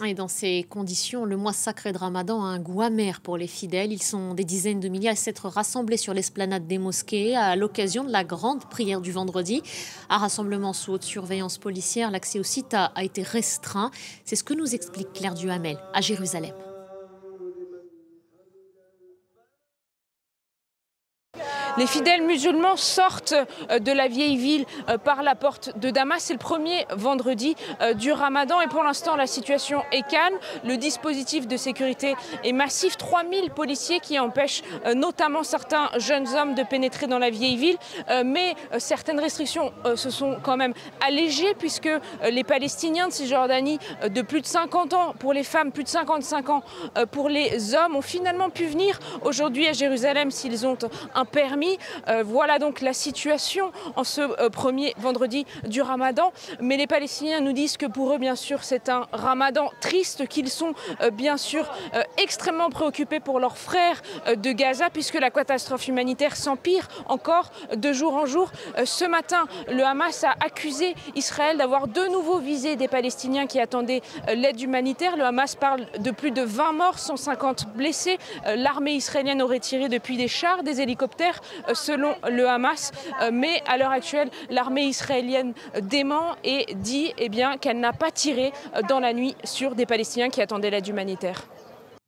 Et dans ces conditions, le mois sacré de Ramadan a un goût amer pour les fidèles. Ils sont des dizaines de milliers à s'être rassemblés sur l'esplanade des mosquées à l'occasion de la grande prière du vendredi. Un rassemblement sous haute surveillance policière, l'accès au site a été restreint. C'est ce que nous explique Claire Duhamel à Jérusalem. Les fidèles musulmans sortent de la vieille ville par la porte de Damas. C'est le premier vendredi du Ramadan et pour l'instant la situation est calme. Le dispositif de sécurité est massif. 3000 policiers qui empêchent notamment certains jeunes hommes de pénétrer dans la vieille ville. Mais certaines restrictions se sont quand même allégées puisque les Palestiniens de Cisjordanie de plus de 50 ans pour les femmes, plus de 55 ans pour les hommes ont finalement pu venir aujourd'hui à Jérusalem s'ils ont un permis. Voilà donc la situation en ce premier vendredi du Ramadan. Mais les Palestiniens nous disent que pour eux, bien sûr, c'est un Ramadan triste, qu'ils sont bien sûr extrêmement préoccupés pour leurs frères de Gaza, puisque la catastrophe humanitaire s'empire encore de jour en jour. Ce matin, le Hamas a accusé Israël d'avoir de nouveau visé des Palestiniens qui attendaient l'aide humanitaire. Le Hamas parle de plus de 20 morts, 150 blessés. L'armée israélienne aurait tiré depuis des chars, des hélicoptères, selon le Hamas. Mais à l'heure actuelle, l'armée israélienne dément et dit qu'elle n'a pas tiré dans la nuit sur des Palestiniens qui attendaient l'aide humanitaire.